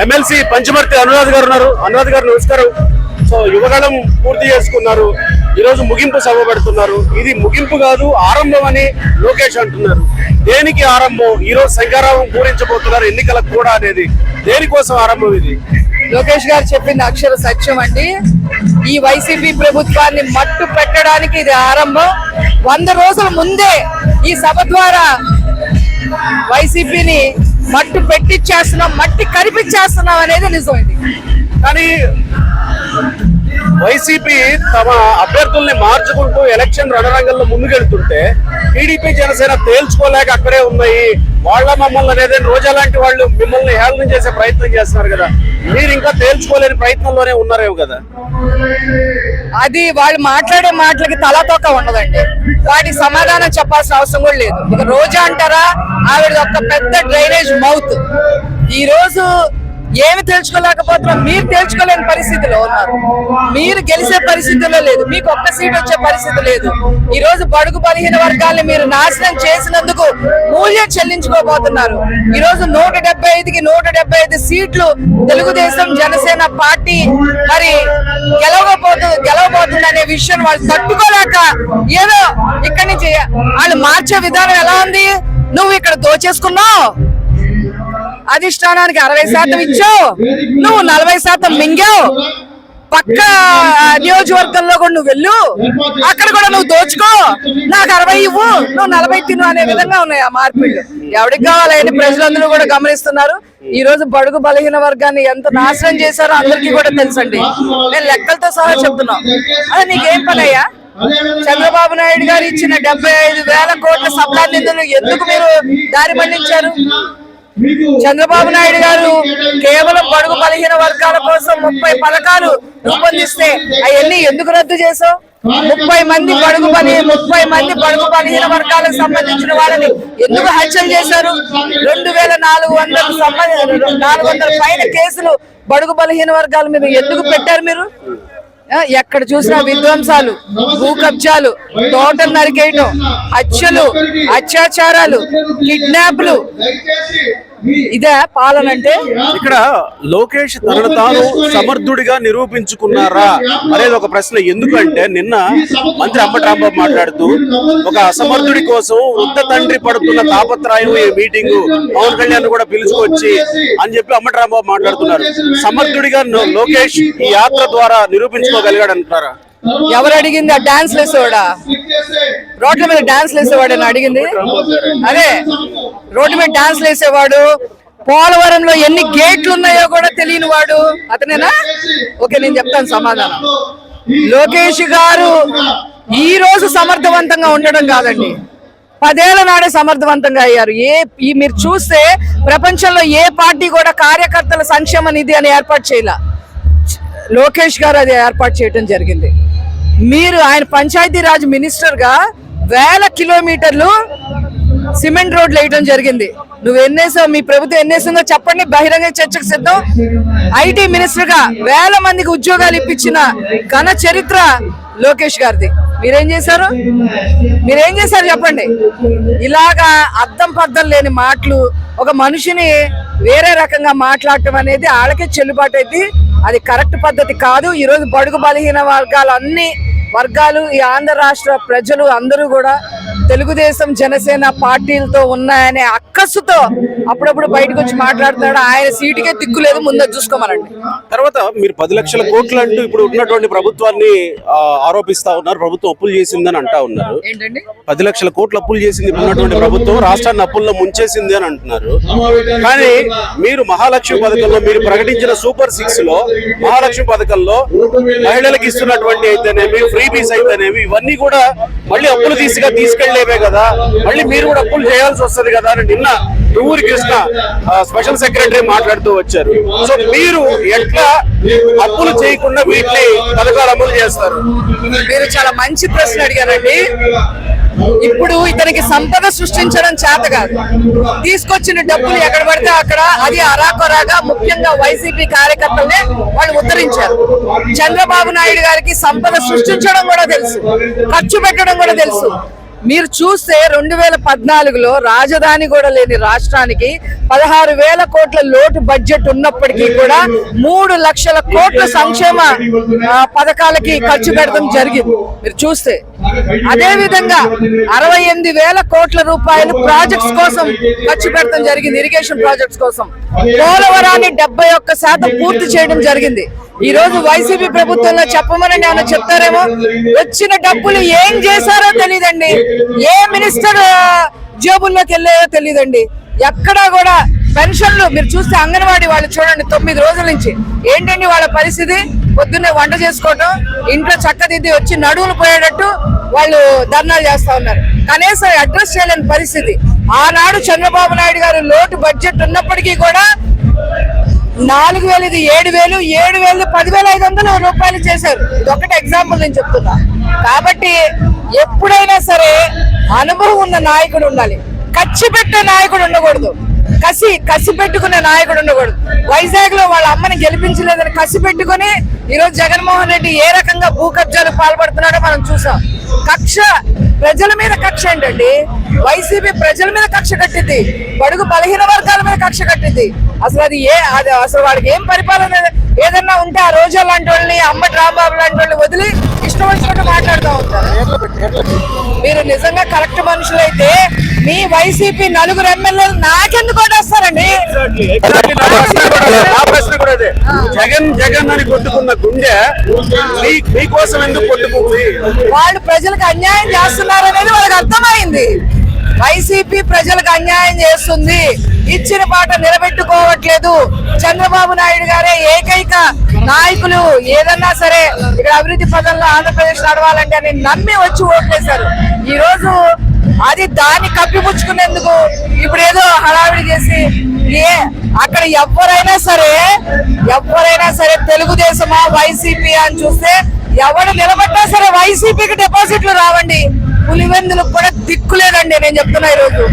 MLC Panchamarthi Anuradh గారు ఉన్నారు. అనురాధ్ గారు నమస్కారం. సో యువగళం పూర్తి చేసుకున్నారు, ఈరోజు ముగింపు సభ పెడుతున్నారు. ఇది ముగింపు కాదు, ఆరంభం అని లోకేష్ అంటున్నారు. దేనికి ఆరంభం? ఈరోజు శంకరావం పూరించబోతున్నారు ఎన్నికలకు కూడా అనేది. దేనికోసం ఆరంభం ఇది? లోకేష్ గారు చెప్పింది అక్షర సత్యం అండి. ఈ వైసీపీ ప్రభుత్వాన్ని మట్టు పెట్టడానికి ఇది ఆరంభం. 100 రోజుల ముందే ఈ సభ ద్వారా వైసీపీని మట్టు పెట్టిచ్చేస్తున్నాం, మట్టి కనిపించేస్తున్నాం అనేది నిజం. ఇది కానీ వైసీపీ తమ అభ్యర్థుల్ని మార్చుకుంటూ ఎలక్షన్ రణరంగంలో ముందుకెళ్తుంటే టీడీపీ జనసేన తేల్చుకోలేక అక్కడే ఉన్నాయి. వాళ్ళ మమ్మల్ని అనేది రోజా లాంటి వాళ్ళు మిమ్మల్ని హేళన చేసే ప్రయత్నం చేస్తున్నారు కదా, మీరు ఇంకా తేల్చుకోలేని ప్రయత్నంలోనే ఉన్నారేమో కదా. అది వాళ్ళు మాట్లాడే మాటలకి తలతోక ఉండదండి. వాటికి సమాధానం చెప్పాల్సిన అవసరం కూడా లేదు. ఇక రోజా అంటారా, ఆవిడ ఒక పెద్ద డ్రైనేజ్ మౌత్. ఈ రోజు ఏమి తెలుసుకోలేకపోతున్నా, మీరు తెలుసుకోలేని పరిస్థితిలో ఉన్నారు. మీరు గెలిచే పరిస్థితిలో లేదు, మీకు ఒక్క సీట్ వచ్చే పరిస్థితి లేదు. ఈ రోజు బడుగు బలహీన వర్గాల్ని మీరు నాశనం చేసినందుకు మూల్యం చెల్లించుకోబోతున్నారు. ఈ రోజు 175కి 175 సీట్లు తెలుగుదేశం జనసేన పార్టీ మరి గెలవబోతుంది అనే విషయం వాళ్ళు తట్టుకోలేక ఏదో ఇక్కడి నుంచి వాళ్ళు మార్చే విధానం ఎలా ఉంది? నువ్వు ఇక్కడ దోచేసుకున్నావు, అధిష్టానానికి 60% ఇచ్చావు, నువ్వు 40% మింగావు, పక్క నియోజకవర్గంలో కూడా నువ్వు వెళ్ళు, అక్కడ కూడా నువ్వు దోచుకో, నాకు 60 ఇవ్వు, నువ్వు 40 తిను అనే విధంగా ఉన్నాయి ఆ మార్పిళ్ళు. ఎవరికి కావాలని ప్రజలందరూ కూడా గమనిస్తున్నారు. ఈ రోజు బడుగు బలహీన వర్గాన్ని ఎంత నాశనం చేశారో అందరికీ కూడా తెలుసండి. నేను లెక్కలతో సహా చెప్తున్నా. అదే నీకేం పని అయ్యా? చంద్రబాబు నాయుడు గారు ఇచ్చిన 75,000 కోట్ల సప్లా నిధులు ఎందుకు మీరు దారి మళ్లించారు? చంద్రబాబు నాయుడు గారు కేవలం బడుగు బలహీన వర్గాల కోసం 30 పథకాలు రూపొందిస్తే అవన్నీ ఎందుకు రద్దు చేశావు? 30 మంది బడుగు బలహీన వర్గాలకు సంబంధించిన వాళ్ళని ఎందుకు హత్యలు చేశారు? 2,400 పైన కేసులు బడుగు బలహీన వర్గాల మీద ఎందుకు పెట్టారు మీరు? ఎక్కడ చూసినా విధ్వంసాలు, భూ కబ్జాలు, తోటలు నరికేయటం, హత్యలు, అత్యాచారాలు, కిడ్నాప్లు. ఇదే పాలన అంటే? ఇక్కడ లోకేష్ తనను తాను సమర్థుడిగా నిరూపించుకున్నారా అనేది ఒక ప్రశ్న. ఎందుకంటే నిన్న మంత్రి అంబటి రాంబాబు మాట్లాడుతూ ఒక అసమర్థుడి కోసం వృద్ధ తండ్రి పడుతున్న తాపత్రయం ఈ మీటింగ్ పవన్ కళ్యాణ్ కూడా పిలుచుకొచ్చి అని చెప్పి అంబటి రాంబాబు మాట్లాడుతున్నారు. సమర్థుడిగా లోకేష్ ఈ యాత్ర ద్వారా నిరూపించుకోగలిగాడు అంటారా? ఎవరు అడిగింది? ఆ డాన్స్ వేసేవాడా? రోడ్ల మీద డాన్స్ వేసేవాడు అని అడిగింది. అదే రోడ్డు మీద డాన్స్ వేసేవాడు, పోలవరంలో ఎన్ని గేట్లు ఉన్నాయో కూడా తెలియని వాడు అతనేనా? ఓకే, నేను చెప్తాను సమాధానం. లోకేష్ గారు ఈ రోజు సమర్థవంతంగా ఉండడం కాదండి, 10 ఏళ్ల నాడే సమర్థవంతంగా అయ్యారు. మీరు చూస్తే ప్రపంచంలో ఏ పార్టీ కూడా కార్యకర్తల సంక్షేమ నిధి అని ఏర్పాటు చేయాల. లోకేష్ గారు అది ఏర్పాటు చేయడం జరిగింది. మీరు ఆయన పంచాయతీరాజ్ మినిస్టర్ గా 1000 కిలోమీటర్లు సిమెంట్ రోడ్లు వేయడం జరిగింది. నువ్వు ఎన్నేసావు, మీ ప్రభుత్వం ఎన్నేసిందో చెప్పండి, బహిరంగ చర్చకు సిద్ధం. ఐటీ మినిస్టర్ గా 1000 మందికి ఉద్యోగాలు ఇప్పించిన ఘన చరిత్ర లోకేష్ గారిది. మీరేం చేశారు చెప్పండి. ఇలాగా అద్దం పద్దం లేని మాటలు, ఒక మనిషిని వేరే రకంగా మాట్లాడటం అనేది వాళ్ళకే చెల్లుబాటు అయితే అది కరెక్ట్ పద్ధతి కాదు. ఈ రోజు బడుగు బలహీన వర్గాలు ఈ ఆంధ్ర రాష్ట్ర ప్రజలు అందరూ కూడా తెలుగుదేశం జనసేన పార్టీలతో ఉన్నాయనే అక్కసుతో అప్పుడప్పుడు బయటకు వచ్చి మాట్లాడుతున్నాడు. ఆయన సీటుకే దిక్కులేదు, ముందు చూసుకోమనండి. తర్వాత మీరు 10 లక్షల కోట్లు అంటూ ఇప్పుడు ఉన్నటువంటి ప్రభుత్వాన్ని ఆరోపిస్తా ఉన్నారు. ప్రభుత్వం అప్పులు చేసిందని అంటా ఉన్నారు. ఏంటండి 10 లక్షల కోట్లు అప్పులు చేసింది ఉన్నటువంటి ప్రభుత్వం, రాష్ట్రాన్ని అప్పుల్లో ముంచేసింది అని అంటున్నారు. కానీ మీరు మహాలక్ష్మి పథకంలో, మీరు ప్రకటించిన సూపర్ 6 లో మహాలక్ష్మి పథకంలో మహిళలకు ఇస్తున్నటువంటి అయితేనేమి, ఫ్రీబీస్ అయితేనేమి, ఇవన్నీ కూడా మళ్ళీ అప్పులు తీసుకెళ్లేవే కదా, మళ్ళీ మీరు కూడా అప్పులు చేయాల్సి వస్తుంది కదా అని నిన్న ఊరి కృష్ణ స్పెషల్ సెక్రటరీ మాట్లాడుతూ వచ్చారు. సో మీరు ఎట్లా అప్పులు చేయకుండా వీటిని పథకాలు అమలు చేస్తారు? మీరు చాలా మంచి ప్రశ్న అడిగారండి. ఇప్పుడు ఇతనికి సంపద సృష్టించడం చేత కాదు, తీసుకొచ్చిన డబ్బులు ఎక్కడ పడితే అక్కడ అది అరాకొరాగా ముఖ్యంగా వైసీపీ కార్యకర్తలనే వాళ్ళు ఉద్ధరించారు. చంద్రబాబు నాయుడు గారికి సంపద సృష్టించడం కూడా తెలుసు, ఖర్చు పెట్టడం కూడా తెలుసు. మీరు చూస్తే 2014లో రాజధాని కూడా లేని రాష్ట్రానికి 16,000 కోట్ల లోటు బడ్జెట్ ఉన్నప్పటికీ కూడా 3 లక్షల కోట్ల సంక్షేమ పథకాలకి ఖర్చు పెడతాం జరిగింది మీరు చూస్తే. అదే విధంగా 68,000 కోట్ల రూపాయలు ప్రాజెక్ట్స్ కోసం ఖర్చు పెడతాం జరిగింది, ఇరిగేషన్ ప్రాజెక్ట్స్ కోసం. పోలవరాన్ని 71% పూర్తి చేయడం జరిగింది. ఈ రోజు వైసీపీ ప్రభుత్వంలో చెప్పమని ఏమైనా చెప్తారేమో, వచ్చిన డబ్బులు ఏం చేశారో తెలియదండి, ఏ మినిస్టర్ జేబుల్లోకి వెళ్ళాయో తెలియదండి. ఎక్కడా కూడా పెన్షన్లు మీరు చూస్తే అంగన్వాడీ వాళ్ళు చూడండి 9 రోజుల నుంచి ఏంటండి వాళ్ళ పరిస్థితి, పొద్దున్నే వంట చేసుకోవటం, ఇంట్లో చక్కదిద్ది వచ్చి నడువులు పోయేటట్టు వాళ్ళు ధర్నాలు చేస్తా ఉన్నారు. కనీసం అడ్రస్ చేయలేని పరిస్థితి. ఆనాడు చంద్రబాబు నాయుడు గారు లోటు బడ్జెట్ ఉన్నప్పటికీ కూడా 4,000 ఇది 7,000, 7,000 10,500 రూపాయలు చేశారు. ఇది ఒకటి ఎగ్జాంపుల్ నేను చెప్తున్నా. కాబట్టి ఎప్పుడైనా సరే అనుభవం ఉన్న నాయకుడు ఉండాలి, ఖర్చు పెట్టే నాయకుడు ఉండకూడదు, కసి పెట్టుకునే నాయకుడు ఉండకూడదు. వైజాగ్ లో వాళ్ళ అమ్మని గెలిపించలేదని కసి పెట్టుకుని ఈరోజు జగన్మోహన్ రెడ్డి ఏ రకంగా భూ కబ్జాలు పాల్పడుతున్నాడో మనం చూసాం. కక్ష, ప్రజల మీద కక్ష ఏంటండి? వైసీపీ ప్రజల మీద కక్ష కట్టింది, బడుగు బలహీన వర్గాల మీద కక్ష కట్టింది. అసలు అసలు వాడికి ఏం పరిపాలన ఏదన్నా ఉంటే ఆ రోజా లాంటి వాళ్ళని, అంబటి రాంబాబు లాంటి వాళ్ళని వదిలి ఇష్టం వచ్చినట్టు మాట్లాడుతూ ఉంటారు. మీరు నిజంగా కరెక్ట్ మనుషులైతే మీ వైసీపీ 4 ఎమ్మెల్యేలు నాకెందుకు ఓటేస్తారండి? జగన్ అని కొట్టుకున్న గుండె మీకోసం ఎందుకు కొట్టుకుంది? వాళ్ళు ప్రజలకు అన్యాయం చేస్తున్నారనేది వాళ్ళకి అర్థమైంది. వైసీపీ ప్రజలకు అన్యాయం చేస్తుంది, ఇచ్చిన మాట నిలబెట్టుకోవట్లేదు. చంద్రబాబు నాయుడు గారే ఏకైక నాయకులు, ఏదన్నా సరే ఇక్కడ అభివృద్ధి పదంలో ఆంధ్రప్రదేశ్ నడవాలంటే అని నమ్మి వచ్చి ఓట్లేశారు. ఈ రోజు అది దాన్ని కప్పిపుచ్చుకునేందుకు ఇప్పుడు ఏదో హడావిడి చేసి అక్కడ ఎవరైనా సరే తెలుగుదేశమా వైసీపీ అని చూస్తే ఎవరు నిలబడ్డా సరే వైసీపీకి డిపాజిట్లు రావండి. పులివెందులకు కూడా దిక్కులేదండి నేను చెప్తున్నా ఈరోజు.